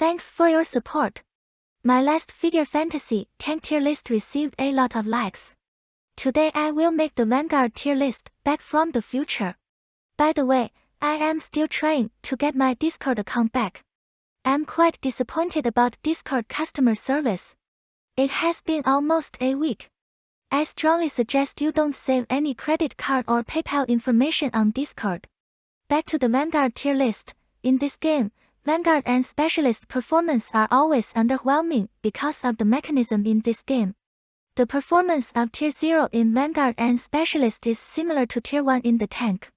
Thanks for your support. My last figure fantasy tank tier list received a lot of likes. Today I will make the Vanguard tier list back from the future. By the way, I am still trying to get my Discord account back. I'm quite disappointed about Discord customer service. It has been almost a week. I strongly suggest you don't save any credit card or PayPal information on Discord. Back to the Vanguard tier list. In this game, Vanguard and Specialist performance are always underwhelming because of the mechanism in this game. The performance of Tier 0 in Vanguard and Specialist is similar to Tier 1 in the tank.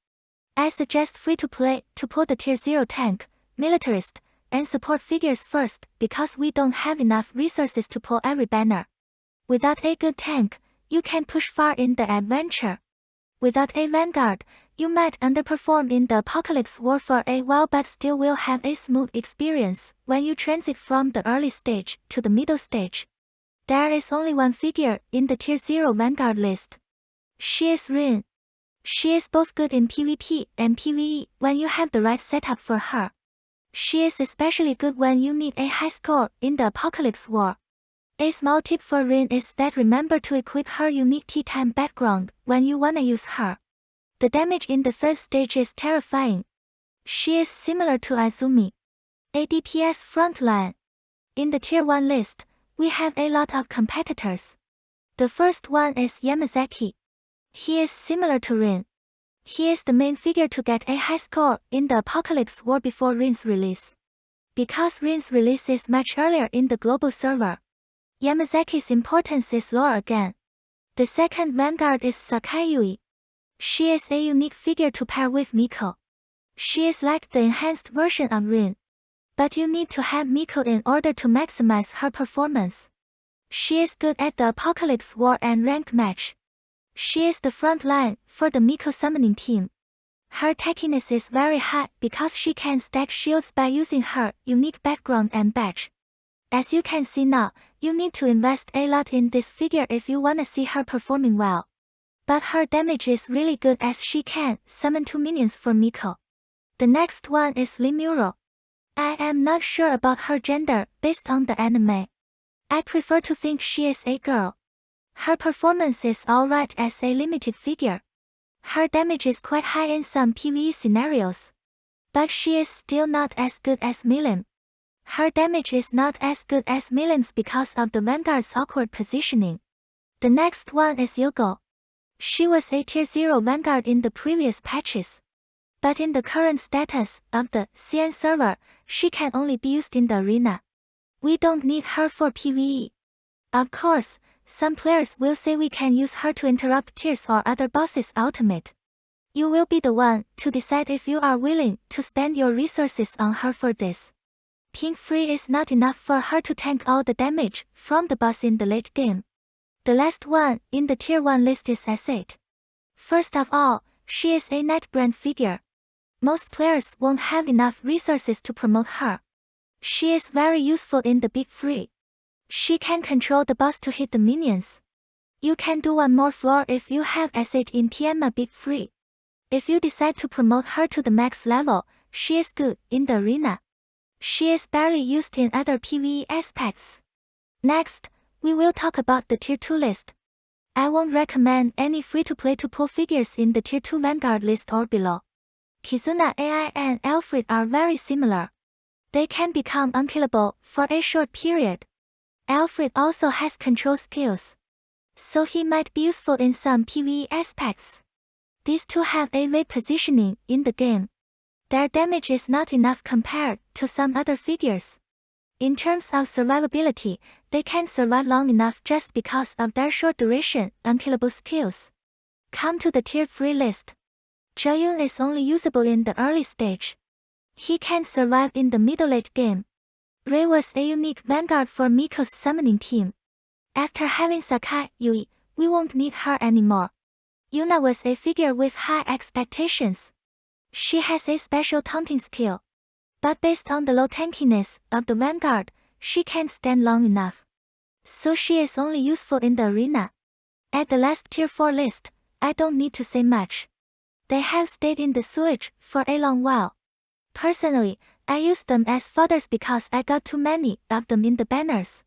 I suggest free-to-play to pull the Tier 0 tank, militarist, and support figures first because we don't have enough resources to pull every banner. Without a good tank, you can push far in the adventure. Without a Vanguard, you might underperform in the Apocalypse War for a while but still will have a smooth experience when you transit from the early stage to the middle stage. There is only one figure in the Tier 0 Vanguard list. She is Rin. She is both good in PvP and PvE when you have the right setup for her. She is especially good when you need a high score in the Apocalypse War. A small tip for Rin is that remember to equip her unique T-time background when you wanna use her. The damage in the third stage is terrifying. She is similar to Azumi, a DPS frontline. In the Tier 1 list, we have a lot of competitors. The first one is Yamazeki. He is similar to Rin. He is the main figure to get a high score in the Apocalypse War before Rin's release. Because Rin's release is much earlier in the global server, Yamazaki's importance is lower again. The second Vanguard is Sakayui. She is a unique figure to pair with Miko. She is like the enhanced version of Rin. But you need to have Miko in order to maximize her performance. She is good at the Apocalypse War and ranked match. She is the front line for the Miko summoning team. Her tackiness is very high because she can stack shields by using her unique background and badge. As you can see now, you need to invest a lot in this figure if you wanna see her performing well. But her damage is really good as she can summon 2 minions for Miko. The next one is Limuro. I am not sure about her gender based on the anime. I prefer to think she is a girl. Her performance is alright as a limited figure. Her damage is quite high in some PvE scenarios. But she is still not as good as Milim. Her damage is not as good as Milim's because of the Vanguard's awkward positioning. The next one is Yoko. She was a Tier 0 Vanguard in the previous patches. But in the current status of the CN server, she can only be used in the arena. We don't need her for PvE. Of course, some players will say we can use her to interrupt tiers or other bosses' ultimate. You will be the one to decide if you are willing to spend your resources on her for this. Ping free is not enough for her to tank all the damage from the boss in the late game. The last one in the Tier 1 list is S8. First of all, she is a Nightbrand figure. Most players won't have enough resources to promote her. She is very useful in the Big Free. She can control the boss to hit the minions. You can do one more floor if you have S8 in Tianma Big Free. If you decide to promote her to the max level, she is good in the arena. She is barely used in other PvE aspects. Next, we will talk about the Tier 2 list. I won't recommend any free-to-play to pull figures in the Tier 2 Vanguard list or below. Kizuna AI and Alfred are very similar. They can become unkillable for a short period. Alfred also has control skills, so he might be useful in some PvE aspects. These two have a weak positioning in the game. Their damage is not enough compared to some other figures. In terms of survivability, they can survive long enough just because of their short duration, unkillable skills. Come to the Tier 3 list. Jaeyun is only usable in the early stage. He can survive in the middle-late game. Rei was a unique Vanguard for Miko's summoning team. After having Sakayui, we won't need her anymore. Yuna was a figure with high expectations. She has a special taunting skill. But based on the low tankiness of the Vanguard, she can't stand long enough. So she is only useful in the arena. At the last Tier 4 list, I don't need to say much. They have stayed in the sewage for a long while. Personally, I use them as folders because I got too many of them in the banners.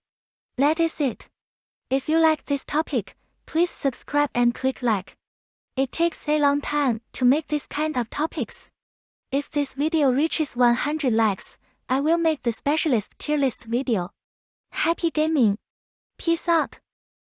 That is it. If you like this topic, please subscribe and click like. It takes a long time to make this kind of topics. If this video reaches 100 likes, I will make the specialist tier list video. Happy gaming! Peace out!